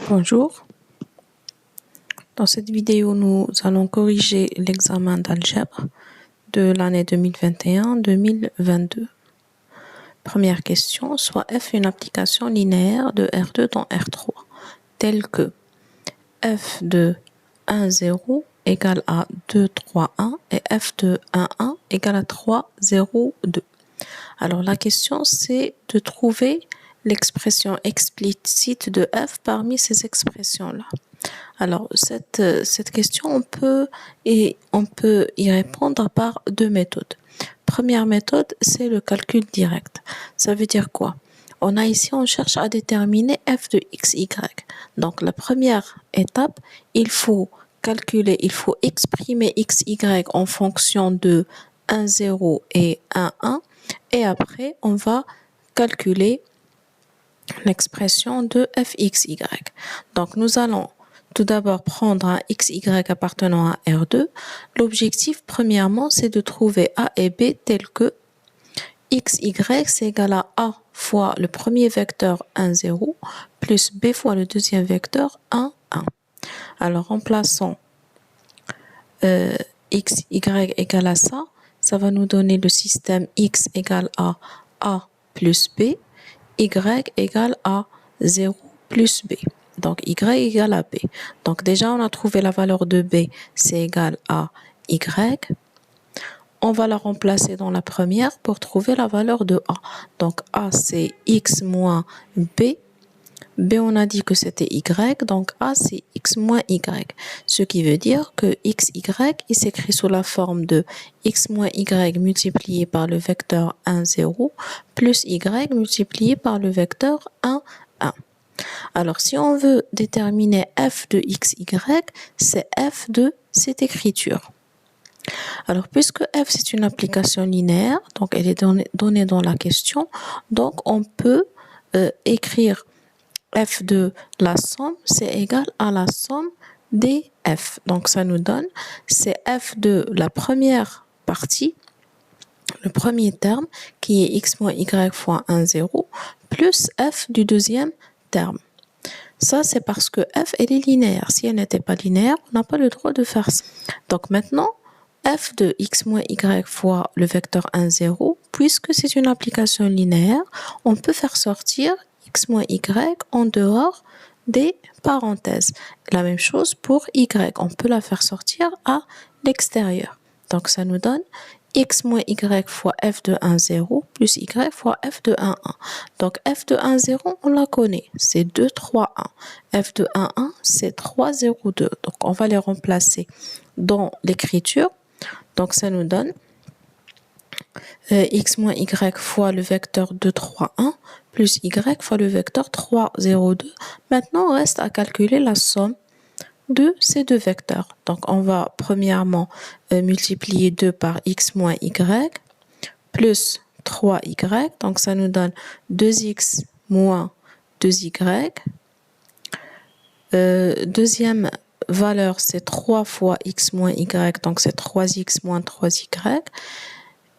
Bonjour. Dans cette vidéo, nous allons corriger l'examen d'algèbre de l'année 2021-2022. Première question, soit f une application linéaire de R2 dans R3, telle que f de 1, 0 égale à 2, 3, 1 et f de 1, 1 égale à 3, 0, 2. Alors la question, c'est de trouver l'expression explicite de f parmi ces expressions-là. Alors, cette question, on peut y répondre par deux méthodes. Première méthode, c'est le calcul direct. Ça veut dire quoi? On cherche à déterminer f de x, y. Donc, la première étape, il faut exprimer x, y en fonction de 1, 0 et 1, 1. Et après, on va calculer l'expression de f, x, y. Donc, nous allons tout d'abord prendre un x, y appartenant à R2. L'objectif, premièrement, c'est de trouver A et B tels que x, y, c'est égal à A fois le premier vecteur 1, 0, plus B fois le deuxième vecteur 1, 1. Alors, remplaçons x, y égale à ça. Ça va nous donner le système x égale à A plus B, y égale à 0 plus B. Donc, y égale à b. Donc, déjà, on a trouvé la valeur de b, c'est égal à y. On va la remplacer dans la première pour trouver la valeur de a. Donc, a, c'est x moins b. B, on a dit que c'était y. Donc, a, c'est x moins y. Ce qui veut dire que x, y, il s'écrit sous la forme de x moins y multiplié par le vecteur 1, 0, plus y multiplié par le vecteur 1, 1. Alors, si on veut déterminer f de x, y, c'est f de cette écriture. Alors, puisque f, c'est une application linéaire, donc elle est donnée dans la question, donc on peut écrire f de la somme, c'est égal à la somme des f. Donc, ça nous donne, c'est f de la première partie, le premier terme, qui est x moins y fois 1, 0, plus f du deuxième terme. Ça, c'est parce que f, elle est linéaire. Si elle n'était pas linéaire, on n'a pas le droit de faire ça. Donc maintenant, f de x moins y fois le vecteur 1, 0, puisque c'est une application linéaire, on peut faire sortir x moins y en dehors des parenthèses. La même chose pour y, on peut la faire sortir à l'extérieur. Donc ça nous donne x moins y fois f de 1, 0 plus y fois f de 1, 1. Donc f de 1, 0, on la connaît, c'est 2, 3, 1. F de 1, 1, c'est 3, 0, 2. Donc on va les remplacer dans l'écriture. Donc ça nous donne x moins y fois le vecteur 2, 3, 1 plus y fois le vecteur 3, 0, 2. Maintenant, on reste à calculer la somme de ces deux vecteurs. Donc, on va premièrement multiplier 2 par x moins y plus 3y. Donc, ça nous donne 2x moins 2y. Deuxième valeur, c'est 3 fois x moins y. Donc, c'est 3x moins 3y.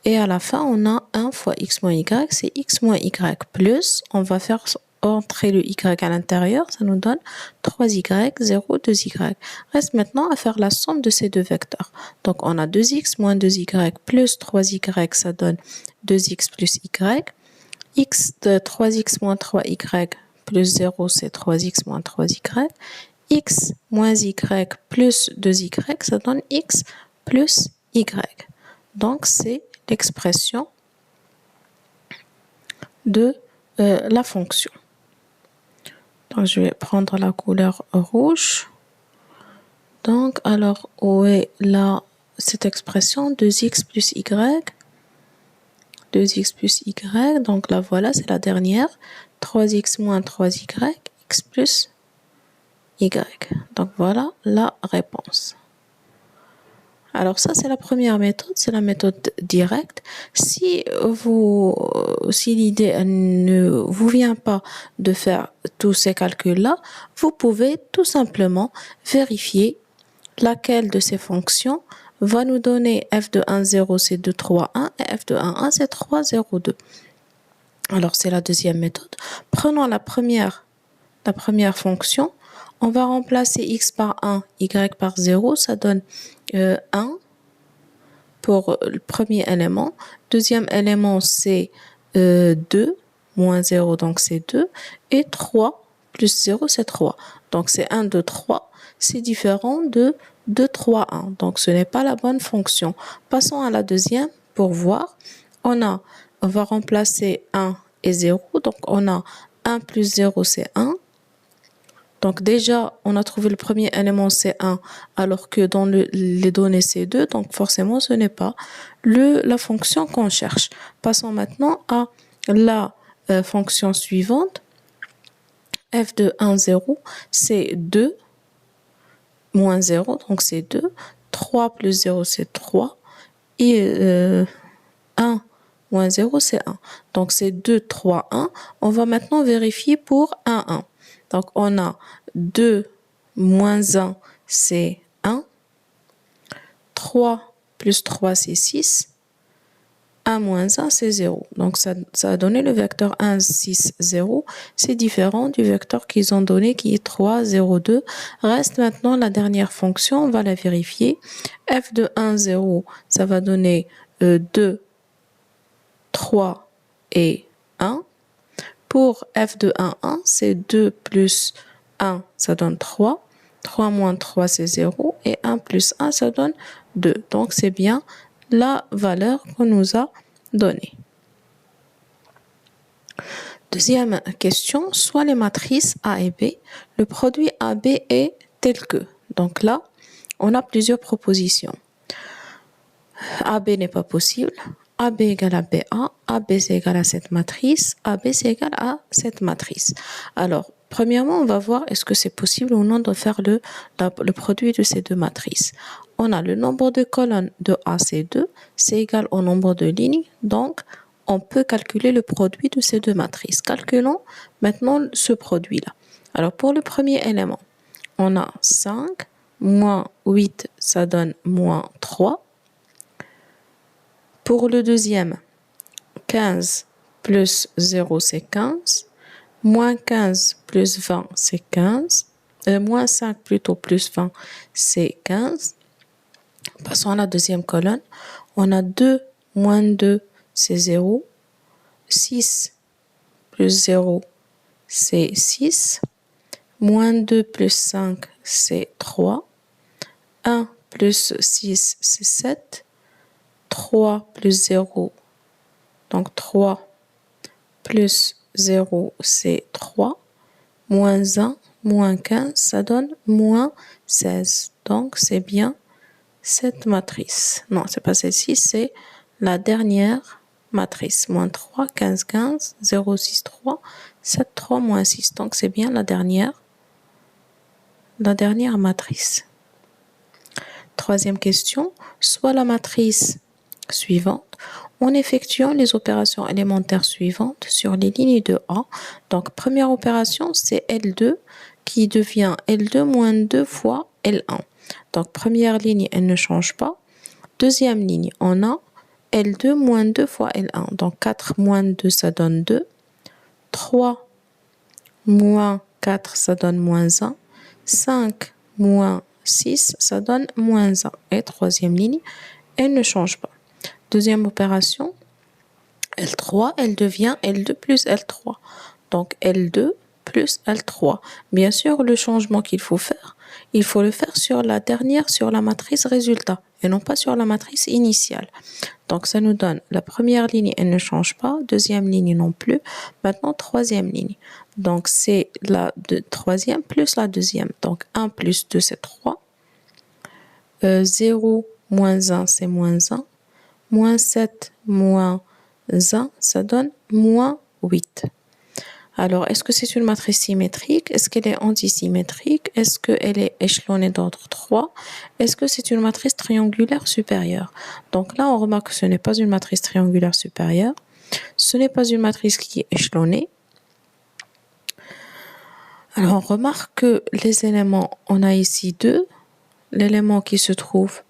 Et à la fin, on a 1 fois x moins y, c'est x moins y plus, on va faire entrer le y à l'intérieur, ça nous donne 3y, 0, 2y. Reste maintenant à faire la somme de ces deux vecteurs. Donc, on a 2x moins 2y plus 3y, ça donne 2x plus y. X de 3x moins 3y plus 0, c'est 3x moins 3y. X moins y plus 2y, ça donne x plus y. Donc, c'est l'expression de la fonction. Donc, je vais prendre la couleur rouge. Donc, alors, où est là cette expression 2x plus y? 2x plus y, donc là, voilà, c'est la dernière. 3x moins 3y, x plus y. Donc, voilà la réponse. Alors ça, c'est la première méthode, c'est la méthode directe. Si l'idée ne vous vient pas de faire tous ces calculs-là, vous pouvez tout simplement vérifier laquelle de ces fonctions va nous donner f de 1, 0, c'est 2, 3, 1, et f de 1, 1, c'est 3, 0, 2. Alors, c'est la deuxième méthode. Prenons la première fonction. On va remplacer x par 1, y par 0, ça donne 1 pour le premier élément. Deuxième élément, c'est 2, moins 0, donc c'est 2. Et 3 plus 0, c'est 3. Donc c'est 1, 2, 3. C'est différent de 2, 3, 1. Donc ce n'est pas la bonne fonction. Passons à la deuxième pour voir. On va remplacer 1 et 0. Donc on a 1 plus 0, c'est 1. Donc déjà, on a trouvé le premier élément, c'est 1, alors que dans les données, c'est 2. Donc forcément, ce n'est pas la fonction qu'on cherche. Passons maintenant à la fonction suivante. F de 1, 0, c'est 2, moins 0, donc c'est 2. 3 plus 0, c'est 3. Et 1 moins 0, c'est 1. Donc c'est 2, 3, 1. On va maintenant vérifier pour 1, 1. Donc on a 2 moins 1, c'est 1. 3 plus 3, c'est 6. 1 moins 1, c'est 0. Donc ça a donné le vecteur 1, 6, 0. C'est différent du vecteur qu'ils ont donné qui est 3, 0, 2. Reste maintenant la dernière fonction, on va la vérifier. F de 1, 0, ça va donner 2, 3 et 1. Pour f de 1, 1, c'est 2 plus 1, ça donne 3. 3 moins 3, c'est 0. Et 1 plus 1, ça donne 2. Donc, c'est bien la valeur qu'on nous a donnée. Deuxième question, soit les matrices A et B, le produit AB est tel que. Donc là, on a plusieurs propositions. AB n'est pas possible. AB égale à BA, AB c'est égal à cette matrice, AB c'est égal à cette matrice. Alors, premièrement, on va voir est-ce que c'est possible ou non de faire le produit de ces deux matrices. On a le nombre de colonnes de A, c'est 2, c'est égal au nombre de lignes, donc on peut calculer le produit de ces deux matrices. Calculons maintenant ce produit-là. Alors, pour le premier élément, on a 5, moins 8, ça donne moins 3. Pour le deuxième, 15 plus 0, c'est 15. Moins 15 plus 20, c'est 15. Moins 5 plutôt plus 20, c'est 15. Passons à la deuxième colonne. On a 2 moins 2, c'est 0. 6 plus 0, c'est 6. Moins 2 plus 5, c'est 3. 1 plus 6, c'est 7. 3 plus 0, donc 3 plus 0, c'est 3. Moins 1, moins 15, ça donne moins 16. Donc, c'est bien cette matrice. Non, c'est pas celle-ci, c'est la dernière matrice. Moins 3, 15, 15, 0, 6, 3, 7, 3, moins 6. Donc, c'est bien la dernière matrice. Troisième question, soit la matrice suivante en effectuant les opérations élémentaires suivantes sur les lignes de A. Donc, première opération, c'est L2 qui devient L2 moins 2 fois L1. Donc, première ligne, elle ne change pas. Deuxième ligne, on a L2 moins 2 fois L1. Donc, 4 moins 2, ça donne 2. 3 moins 4, ça donne moins 1. 5 moins 6, ça donne moins 1. Et troisième ligne, elle ne change pas. Deuxième opération, L3, elle devient L2 plus L3. Donc L2 plus L3. Bien sûr, le changement qu'il faut faire, il faut le faire sur la matrice résultat et non pas sur la matrice initiale. Donc ça nous donne la première ligne, elle ne change pas, deuxième ligne non plus. Maintenant, troisième ligne. Donc c'est la troisième plus la deuxième. Donc 1 plus 2, c'est 3. 0 moins 1, c'est moins 1. Moins 7 moins 1, ça donne moins 8. Alors, est-ce que c'est une matrice symétrique? Est-ce qu'elle est antisymétrique? Est-ce qu'elle est échelonnée d'ordre 3? Est-ce que c'est une matrice triangulaire supérieure? Donc là, on remarque que ce n'est pas une matrice triangulaire supérieure. Ce n'est pas une matrice qui est échelonnée. Alors, on remarque que les éléments, on a ici 2. L'élément qui se trouve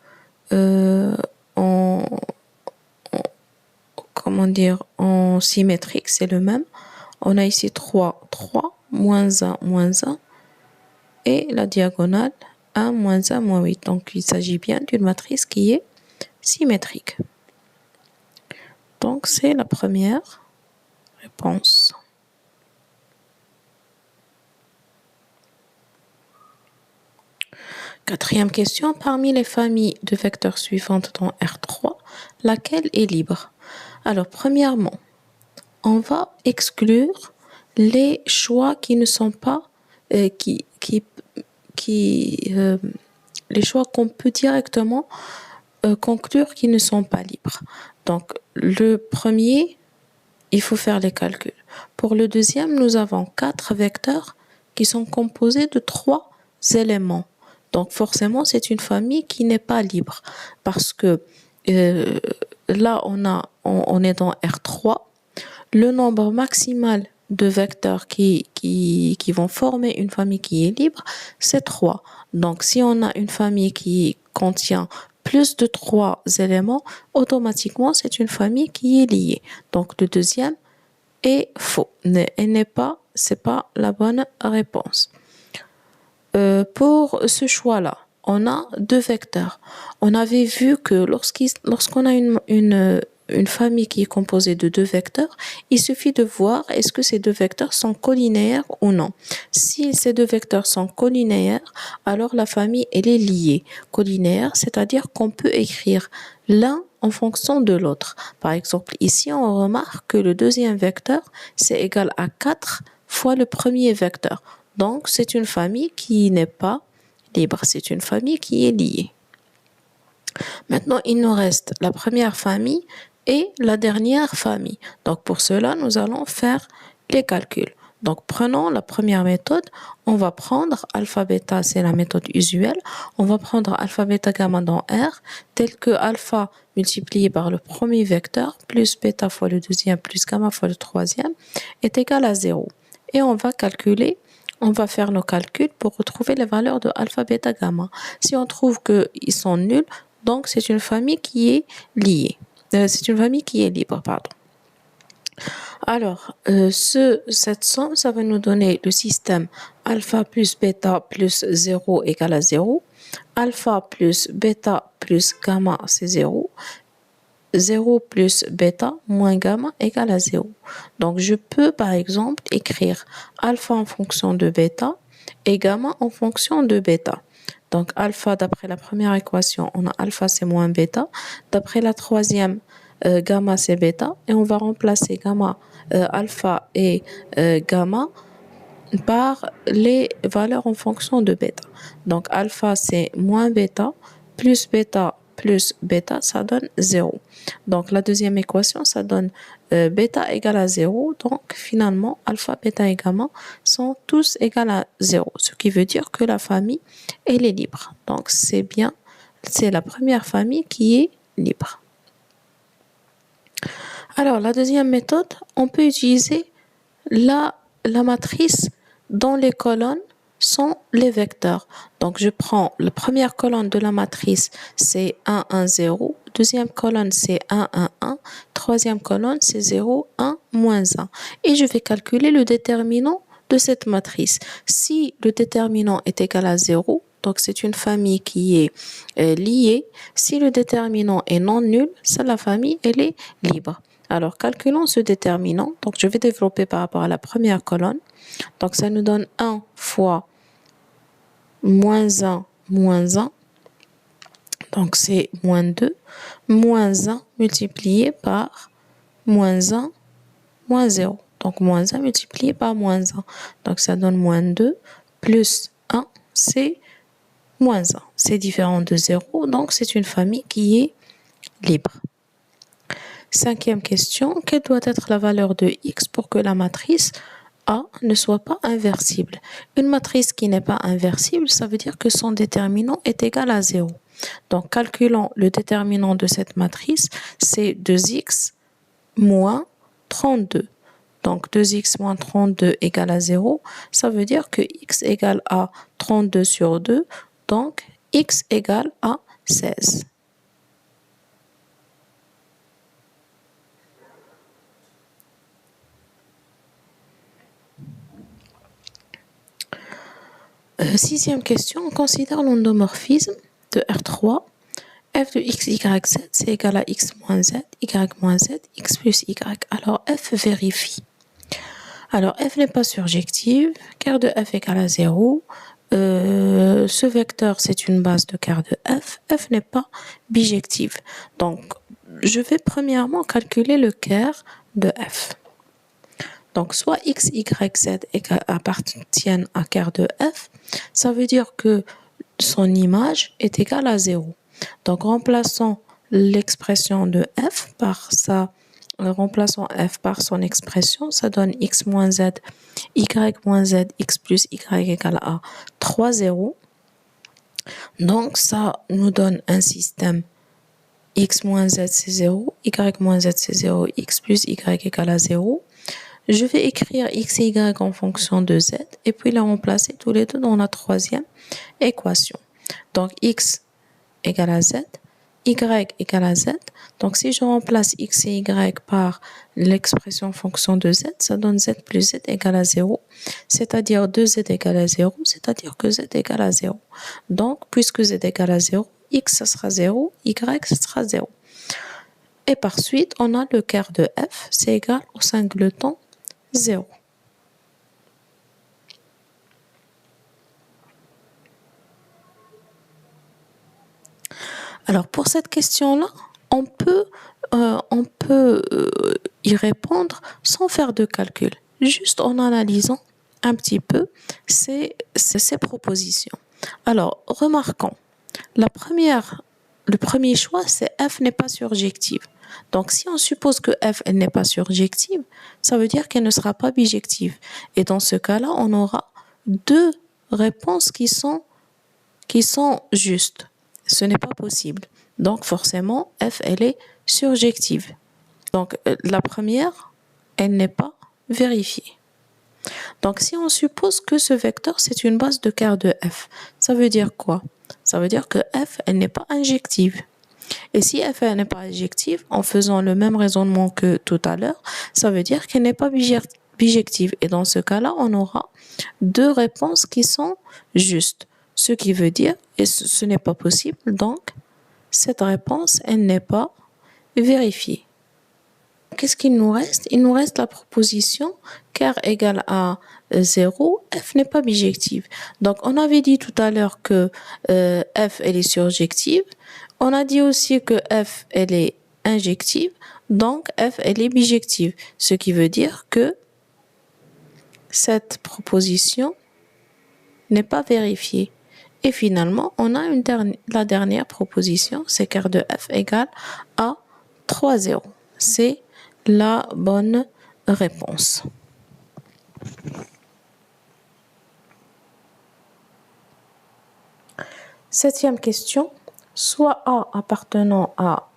en symétrique, c'est le même. On a ici 3, 3, moins 1, moins 1. et la diagonale 1, moins 1, moins 8. Donc, il s'agit bien d'une matrice qui est symétrique. Donc, c'est la première réponse. Quatrième question, parmi les familles de vecteurs suivantes dans R3, laquelle est libre? Alors, premièrement, on va exclure les choix qui ne sont pas, les choix qu'on peut directement conclure qui ne sont pas libres. Donc, le premier, il faut faire les calculs. Pour le deuxième, nous avons 4 vecteurs qui sont composés de 3 éléments. Donc, forcément, c'est une famille qui n'est pas libre parce que là, on est dans R3. Le nombre maximal de vecteurs qui vont former une famille qui est libre, c'est 3. Donc, si on a une famille qui contient plus de 3 éléments, automatiquement, c'est une famille qui est liée. Donc, le deuxième est faux. C'est pas la bonne réponse. Pour ce choix-là, on a 2 vecteurs. On avait vu que lorsqu'on a une famille qui est composée de 2 vecteurs, il suffit de voir est-ce que ces 2 vecteurs sont collinéaires ou non. Si ces 2 vecteurs sont collinéaires, alors la famille, elle est liée. Collinéaire, c'est-à-dire qu'on peut écrire l'un en fonction de l'autre. Par exemple, ici, on remarque que le deuxième vecteur, c'est égal à 4 fois le premier vecteur. Donc, c'est une famille qui n'est pas libre, c'est une famille qui est liée. Maintenant, il nous reste la première famille et la dernière famille. Donc, pour cela, nous allons faire les calculs. Donc, prenons la première méthode. On va prendre alpha bêta, c'est la méthode usuelle. On va prendre alpha bêta gamma dans R, tel que alpha multiplié par le premier vecteur, plus bêta fois le deuxième, plus gamma fois le troisième, est égal à 0. Et on va calculer. On va faire nos calculs pour retrouver les valeurs de alpha, bêta, gamma. Si on trouve qu'ils sont nuls, donc c'est une famille qui est liée. C'est une famille qui est libre, pardon. Alors, cette somme, ça va nous donner le système alpha plus bêta plus 0 égale à 0. Alpha plus bêta plus gamma, c'est 0. 0 plus bêta moins gamma égale à 0. Donc, je peux, par exemple, écrire alpha en fonction de bêta et gamma en fonction de bêta. Donc, alpha, d'après la première équation, on a alpha, c'est moins bêta. D'après la troisième, gamma, c'est bêta. Et on va remplacer gamma, alpha et gamma par les valeurs en fonction de bêta. Donc, alpha, c'est moins bêta, plus bêta, ça donne 0. Donc, la deuxième équation, ça donne bêta égale à 0. Donc, finalement, alpha, bêta et gamma sont tous égales à 0. Ce qui veut dire que la famille, elle est libre. Donc, c'est la première famille qui est libre. Alors, la deuxième méthode, on peut utiliser la matrice dont les colonnes sont les vecteurs. Donc, je prends la première colonne de la matrice, c'est 1, 1, 0. Deuxième colonne, c'est 1, 1, 1. Troisième colonne, c'est 0, 1, moins 1. Et je vais calculer le déterminant de cette matrice. Si le déterminant est égal à 0, donc c'est une famille qui est liée. Si le déterminant est non nul, c'est la famille, elle est libre. Alors, calculons ce déterminant. Donc, je vais développer par rapport à la première colonne. Donc, ça nous donne 1 fois moins 1, moins 1. Donc, c'est moins 2. Moins 1 multiplié par moins 1, moins 0. Donc, moins 1 multiplié par moins 1. Donc, ça donne moins 2 plus 1, c'est moins 1. C'est différent de 0. Donc, c'est une famille qui est libre. Cinquième question, quelle doit être la valeur de x pour que la matrice A ne soit pas inversible? Une matrice qui n'est pas inversible, ça veut dire que son déterminant est égal à 0. Donc, calculons le déterminant de cette matrice, c'est 2x moins 32. Donc, 2x moins 32 égale à 0. Ça veut dire que x égale à 32 sur 2. Donc, x égale à 16. Sixième question, on considère l'endomorphisme de R3. F de x, y, z, c'est égal à x moins z, y moins z, x plus y. Alors f vérifie. Alors f n'est pas surjective, car de f égale à 0. Ce vecteur, c'est une base de quart de f. F n'est pas bijective. Donc, je vais premièrement calculer le quart de f. Donc, soit x, y, z appartiennent à quart de f, ça veut dire que son image est égale à 0. Donc, remplaçons l'expression de f par son expression, ça donne x moins z, y moins z, x plus y égale à 3, 0. Donc, ça nous donne un système x moins z c'est 0, y moins z c'est 0, x plus y égale à 0. Je vais écrire x et y en fonction de z et puis les remplacer tous les deux dans la troisième équation. Donc, x égale à z, y égale à z. Donc, si je remplace x et y par l'expression fonction de z, ça donne z plus z égale à 0, c'est-à-dire 2z égale à 0, c'est-à-dire que z égale à 0. Donc, puisque z égale à 0, x ça sera 0, y ça sera 0. Et par suite, on a le quart de f, c'est égal au singleton 0. Alors, pour cette question-là, on peut y répondre sans faire de calcul, juste en analysant un petit peu ces propositions. Alors, remarquons, le premier choix, c'est f n'est pas surjective. Donc, si on suppose que f elle n'est pas surjective, ça veut dire qu'elle ne sera pas bijective. Et dans ce cas-là, on aura deux réponses qui sont justes. Ce n'est pas possible. Donc, forcément, f, elle est surjective. Donc, la première, elle n'est pas vérifiée. Donc, si on suppose que ce vecteur, c'est une base de quart de f, ça veut dire quoi? Ça veut dire que f, elle n'est pas injective. Et si f, elle n'est pas injective, en faisant le même raisonnement que tout à l'heure, ça veut dire qu'elle n'est pas bijective. Et dans ce cas-là, on aura deux réponses qui sont justes. Ce qui veut dire, et ce n'est pas possible, donc cette réponse, elle n'est pas vérifiée. Qu'est-ce qu'il nous reste? Il nous reste la proposition quart égale à 0, f n'est pas bijective. Donc on avait dit tout à l'heure que f elle est surjective. On a dit aussi que f elle est injective, donc f elle est bijective. Ce qui veut dire que cette proposition n'est pas vérifiée. Et finalement, on a la dernière proposition, c'est quart de f égale à 3, 0. C'est la bonne réponse. Septième question, soit A appartenant à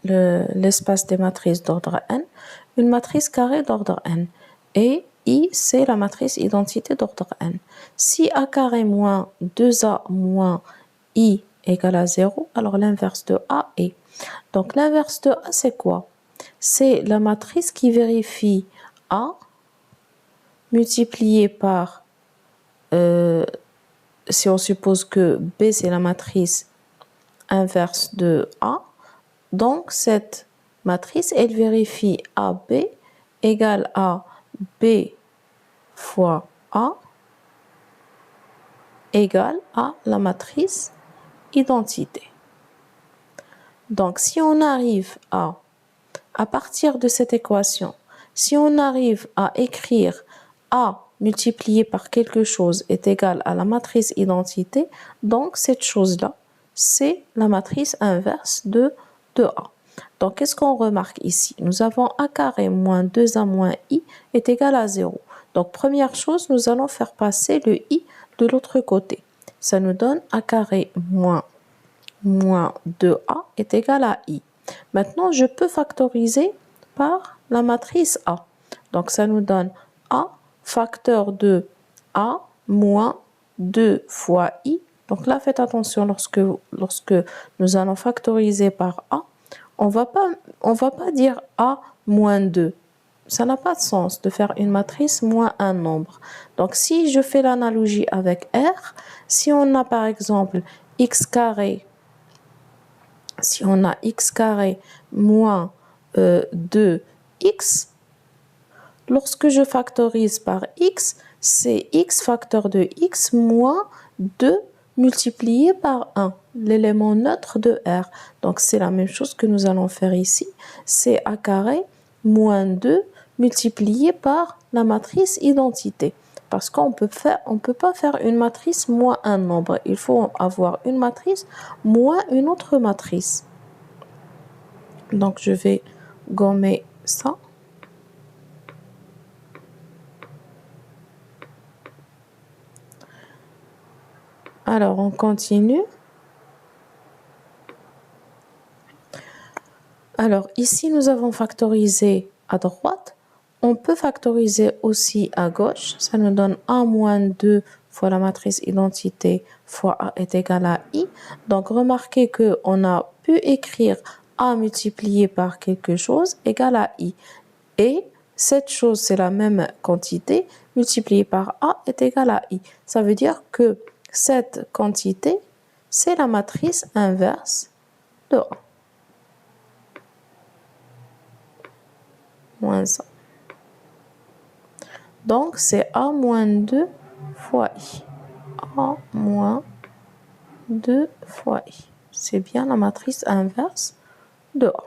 l'espace des matrices d'ordre n, une matrice carrée d'ordre n, et I, c'est la matrice identité d'ordre n. Si A carré moins 2A moins I égale à 0, alors l'inverse de A est. Donc l'inverse de A, c'est quoi? C'est la matrice qui vérifie A multiplié par, si on suppose que B, c'est la matrice inverse de A, donc cette matrice, elle vérifie AB égale à B fois A égale à la matrice identité. Donc, si on arrive à partir de cette équation, si on arrive à écrire A multiplié par quelque chose est égal à la matrice identité, donc cette chose-là, c'est la matrice inverse de A. Donc, qu'est-ce qu'on remarque ici? Nous avons A carré moins 2A moins I est égal à 0. Donc, première chose, nous allons faire passer le I de l'autre côté. Ça nous donne A carré moins 2A est égal à I. Maintenant, je peux factoriser par la matrice A. Donc, ça nous donne A facteur de A moins 2 fois I. Donc là, faites attention lorsque nous allons factoriser par A, on va pas dire A moins 2. ça n'a pas de sens de faire une matrice moins un nombre. Donc, si je fais l'analogie avec R, si on a par exemple x carré, si on a x carré moins 2x, lorsque je factorise par x, c'est x facteur de x moins 2 multiplié par 1, l'élément neutre de R. Donc, c'est la même chose que nous allons faire ici. C'est a carré moins 2 multiplié par la matrice identité. Parce qu'on peut pas faire une matrice moins un nombre. Il faut avoir une matrice moins une autre matrice. Donc, je vais gommer ça. Alors, on continue. Alors, ici, nous avons factorisé à droite. On peut factoriser aussi à gauche. Ça nous donne A moins 2 fois la matrice identité fois A est égal à I. Donc, remarquez qu'on a pu écrire A multiplié par quelque chose égale à I. Et cette chose, c'est la même quantité, multipliée par A est égal à I. Ça veut dire que cette quantité, c'est la matrice inverse de A. Moins 1. Donc, c'est A moins 2 fois I. A moins 2 fois I. C'est bien la matrice inverse de A.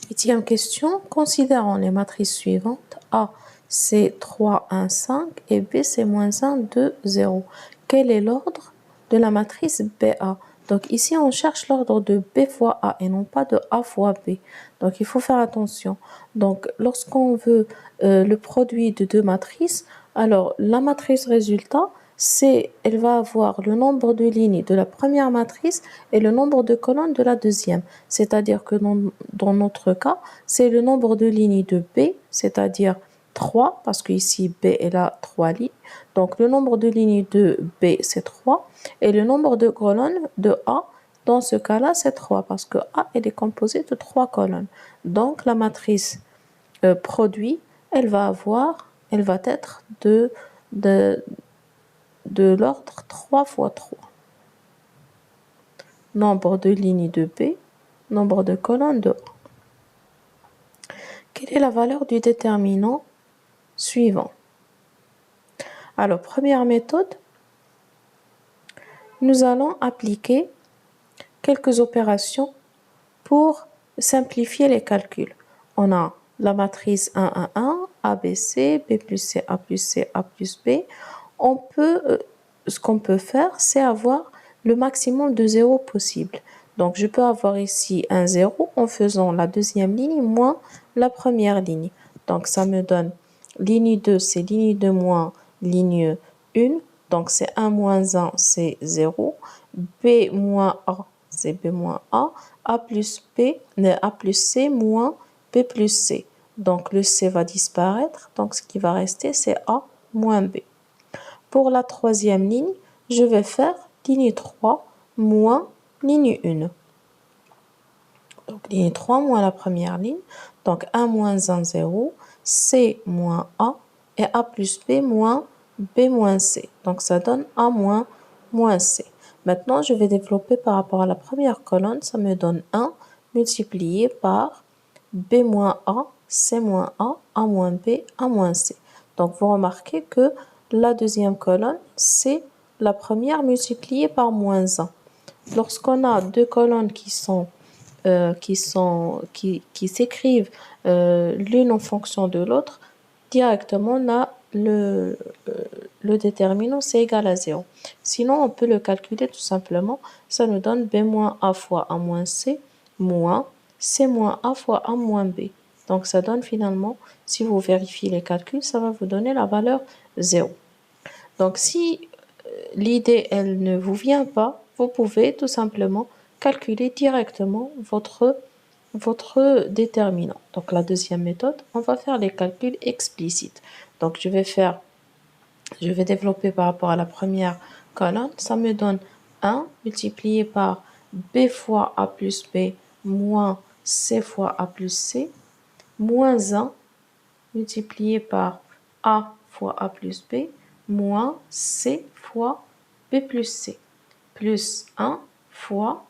Huitième question. Considérons les matrices suivantes. A, c'est 3, 1, 5 et B, c'est moins 1, 2, 0. Quel est l'ordre de la matrice BA? Donc ici, on cherche l'ordre de B fois A et non pas de A fois B. Donc il faut faire attention. Donc lorsqu'on veut le produit de deux matrices, alors la matrice résultat, elle va avoir le nombre de lignes de la première matrice et le nombre de colonnes de la deuxième. C'est-à-dire que dans notre cas, c'est le nombre de lignes de B, c'est-à-dire 3, parce qu'ici B est là 3 lignes. Donc le nombre de lignes de B, c'est 3. Et le nombre de colonnes de A, dans ce cas-là, c'est 3, parce que A est composé de 3 colonnes. Donc la matrice produit, elle va être de l'ordre 3 fois 3. Nombre de lignes de B, nombre de colonnes de A. Quelle est la valeur du déterminant suivant? Alors, première méthode, nous allons appliquer quelques opérations pour simplifier les calculs. On a la matrice 1, 1, 1, A, B, C, B plus C, A plus C, A plus B. Ce qu'on peut faire, c'est avoir le maximum de zéros possible. Donc, je peux avoir ici un 0 en faisant la deuxième ligne moins la première ligne. Donc, ça me donne ligne 2, c'est ligne 2 moins ligne 1. Donc, c'est 1 moins 1, c'est 0. B moins A, c'est B moins A. A plus C moins B plus C. Donc, le C va disparaître. Donc, ce qui va rester, c'est A moins B. Pour la troisième ligne, je vais faire ligne 3 moins ligne 1. Donc, ligne 3 moins la première ligne. Donc, 1 moins 1, 0. C moins A. Et A plus B moins B moins C. Donc, ça donne A moins C. Maintenant, je vais développer par rapport à la première colonne. Ça me donne 1 multiplié par B moins A, C moins A moins B, A moins C. Donc, vous remarquez que la deuxième colonne, c'est la première multipliée par moins 1. Lorsqu'on a deux colonnes qui s'écrivent l'une en fonction de l'autre, directement on a le déterminant, c'est égal à 0. Sinon, on peut le calculer tout simplement. Ça nous donne B moins A fois A moins C moins C moins A fois A moins B. Donc, ça donne finalement, si vous vérifiez les calculs, ça va vous donner la valeur 0. Donc, si l'idée, elle ne vous vient pas, vous pouvez tout simplement calculer directement votre déterminant. Donc, la deuxième méthode, on va faire les calculs explicites. Donc, je vais développer par rapport à la première colonne. Ça me donne 1 multiplié par B fois A plus B moins C fois A plus C, moins 1 multiplié par A fois A plus B, moins C fois B plus C, plus 1 fois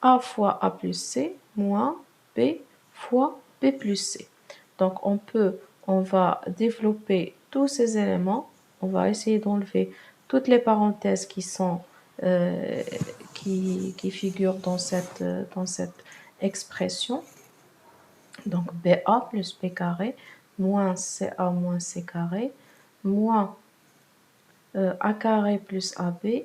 A fois A plus C, moins B fois B plus C. Donc, on va développer tous ces éléments. On va essayer d'enlever toutes les parenthèses qui figurent dans cette expression. Donc, BA plus B carré, moins CA moins C carré, moins A carré plus AB,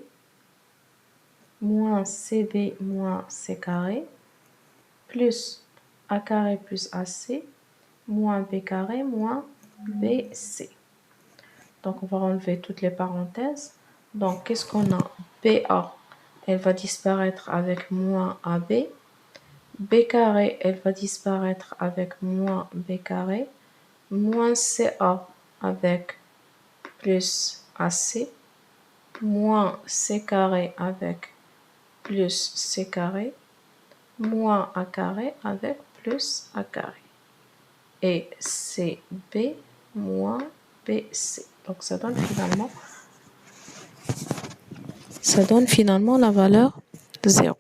moins CB moins C carré, plus A carré plus AC, moins B carré moins BC. Donc, on va enlever toutes les parenthèses. Donc, qu'est-ce qu'on a? BA, elle va disparaître avec moins AB. B carré, elle va disparaître avec moins B carré. Moins CA avec plus AC. Moins C carré avec plus C carré. Moins A carré avec plus A carré. Et CB moins BC. Donc, ça donne finalement la valeur 0.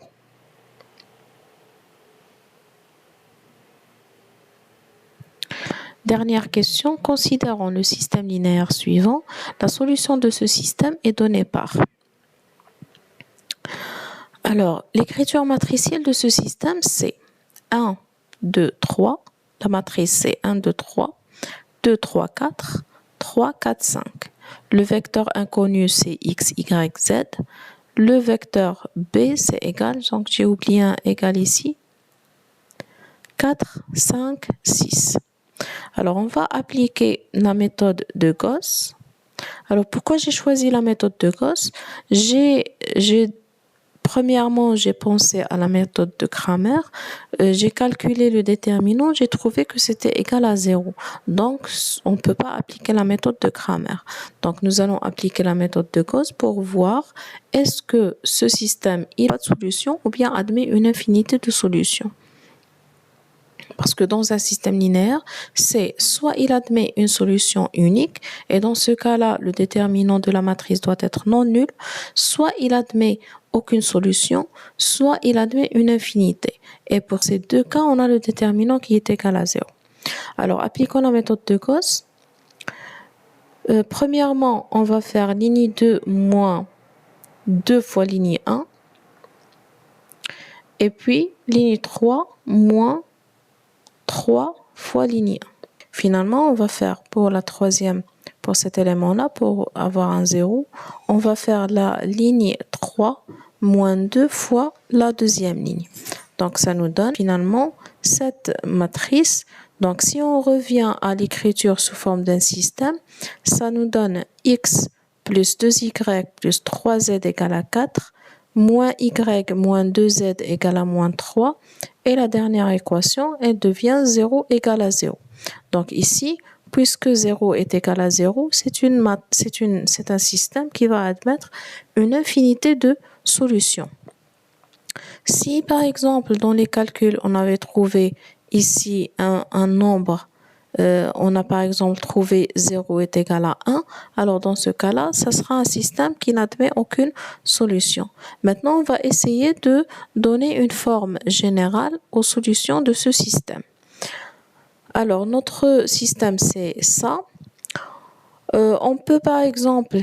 Dernière question, considérons le système linéaire suivant. La solution de ce système est donnée par. Alors, l'écriture matricielle de ce système, c'est 1, 2, 3. La matrice, c'est 1, 2, 3. 2, 3, 4. 3, 4, 5. Le vecteur inconnu, c'est x, y, z. Le vecteur b, c'est égal, donc j'ai oublié un égal ici. 4, 5, 6. Alors, on va appliquer la méthode de Gauss. Alors, pourquoi j'ai choisi la méthode de Gauss? Premièrement, j'ai pensé à la méthode de Cramer. J'ai calculé le déterminant, j'ai trouvé que c'était égal à 0. Donc, on ne peut pas appliquer la méthode de Cramer. Donc, nous allons appliquer la méthode de Gauss pour voir est-ce que ce système il a pas de solution ou bien admet une infinité de solutions. Parce que dans un système linéaire, c'est soit il admet une solution unique, et dans ce cas-là, le déterminant de la matrice doit être non nul, soit il admet aucune solution, soit il admet une infinité. Et pour ces deux cas, on a le déterminant qui est égal à 0. Alors, appliquons la méthode de Gauss. Premièrement, on va faire ligne 2 moins 2 fois ligne 1. Et puis, ligne 3 moins 3 fois ligne 1. Finalement, on va faire pour la troisième, pour cet élément-là, pour avoir un 0, on va faire la ligne 3 moins 2 fois la deuxième ligne. Donc, ça nous donne finalement cette matrice. Donc, si on revient à l'écriture sous forme d'un système, ça nous donne x plus 2y plus 3z égale à 4, moins y moins 2z égale à moins 3. Et la dernière équation, elle devient 0 égale à 0. Donc ici, puisque 0 est égal à 0, c'est un système qui va admettre une infinité de solutions. Si par exemple, dans les calculs, on avait trouvé ici un nombre, on a par exemple trouvé 0 est égal à 1, alors dans ce cas-là, ça sera un système qui n'admet aucune solution. Maintenant, on va essayer de donner une forme générale aux solutions de ce système. Alors, notre système, c'est ça. On peut par exemple,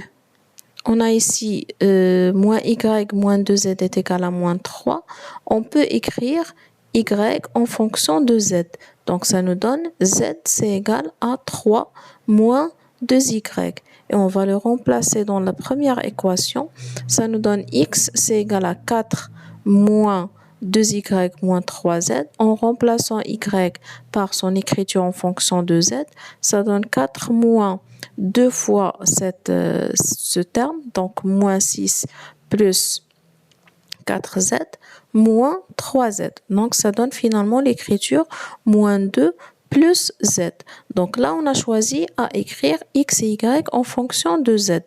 on a ici moins y moins 2z est égal à moins 3. On peut écrire y en fonction de z. Donc, ça nous donne z, c'est égal à 3 moins 2y. Et on va le remplacer dans la première équation. Ça nous donne x, c'est égal à 4 moins 2y moins 3z. En remplaçant y par son écriture en fonction de z, ça donne 4 moins 2 fois ce terme, donc moins 6 plus 4z moins 3z. Donc, ça donne finalement l'écriture moins 2 plus z. Donc là, on a choisi à écrire x et y en fonction de z.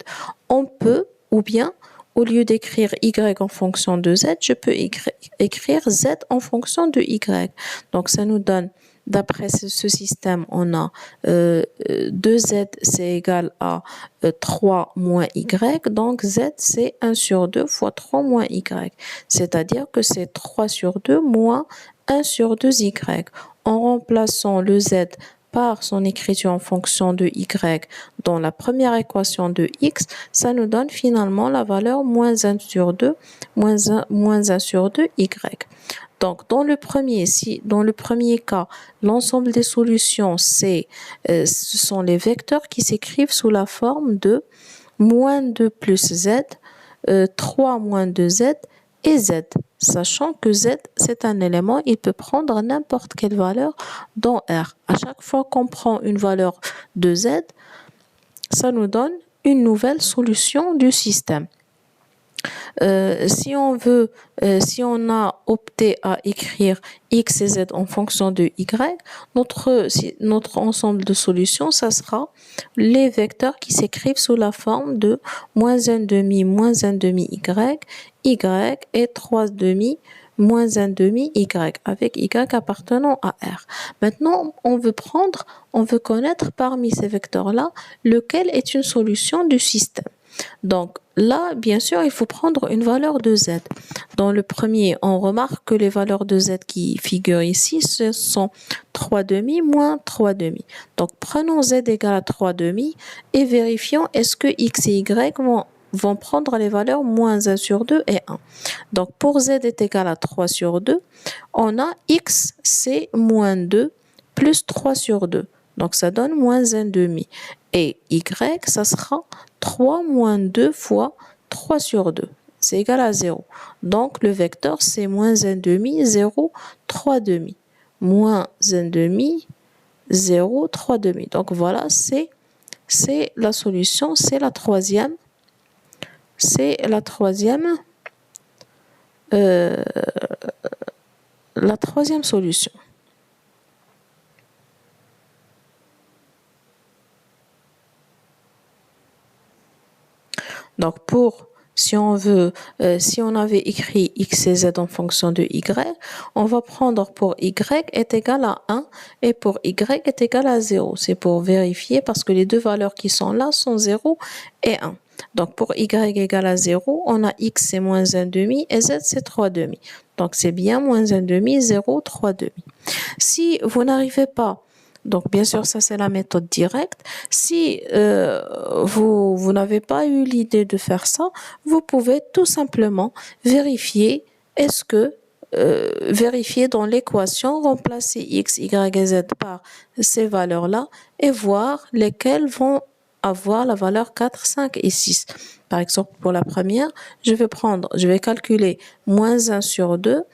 On peut, ou bien, au lieu d'écrire y en fonction de z, je peux écrire z en fonction de y. Donc, ça nous donne, d'après ce système, on a 2z, c'est égal à 3 moins y. Donc, z, c'est 1 sur 2 fois 3 moins y. C'est-à-dire que c'est 3 sur 2 moins 1 sur 2y. En remplaçant le z par son écriture en fonction de y dans la première équation de x, ça nous donne finalement la valeur moins 1 sur 2, moins 1 sur 2 y. Donc, dans le premier cas, l'ensemble des solutions, ce sont les vecteurs qui s'écrivent sous la forme de moins 2 plus z, 3 moins 2z et z. Sachant que z, c'est un élément, il peut prendre n'importe quelle valeur dans R. À chaque fois qu'on prend une valeur de z, ça nous donne une nouvelle solution du système. Si on a opté à écrire x et z en fonction de y, notre ensemble de solutions, ça sera les vecteurs qui s'écrivent sous la forme de moins 1 demi y et 3 demi moins 1 demi y, avec y appartenant à R. Maintenant, on veut connaître parmi ces vecteurs-là lequel est une solution du système. Donc là, bien sûr, il faut prendre une valeur de z. Dans le premier, on remarque que les valeurs de z qui figurent ici, ce sont 3 demi moins 3 demi. Donc prenons z égale à 3 demi et vérifions est-ce que x et y vont prendre les valeurs moins 1 sur 2 et 1. Donc pour z est égal à 3 sur 2, on a x, c'est moins 2 plus 3 sur 2. Donc ça donne moins 1 demi. Et y, ça sera 3 moins 2 fois 3 sur 2. C'est égal à 0. Donc le vecteur, c'est moins 1 demi, 0, 3 demi. Moins 1 demi, 0, 3 demi. Donc voilà, c'est la solution, c'est la troisième. C'est la troisième solution. Donc si on avait écrit x et z en fonction de y, on va prendre pour y est égal à 1 et pour y est égal à 0. C'est pour vérifier parce que les deux valeurs qui sont là sont 0 et 1. Donc pour y égale à 0, on a x c'est moins 1 demi et z c'est 3 demi. Donc c'est bien moins 1 demi, 0, 3 demi. Si vous n'arrivez pas, donc bien sûr ça c'est la méthode directe, si vous n'avez pas eu l'idée de faire ça, vous pouvez tout simplement vérifier vérifier dans l'équation, remplacer x, y et z par ces valeurs-là et voir lesquelles vont avoir la valeur 4, 5 et 6. Par exemple, pour la première, je vais calculer moins 1 sur 2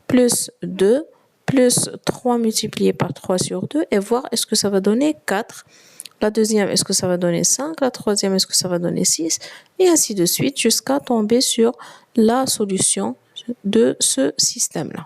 plus 2 plus 3 multiplié par 3 sur 2 et voir est-ce que ça va donner 4. La deuxième, est-ce que ça va donner 5. La troisième, est-ce que ça va donner 6. Et ainsi de suite jusqu'à tomber sur la solution de ce système-là.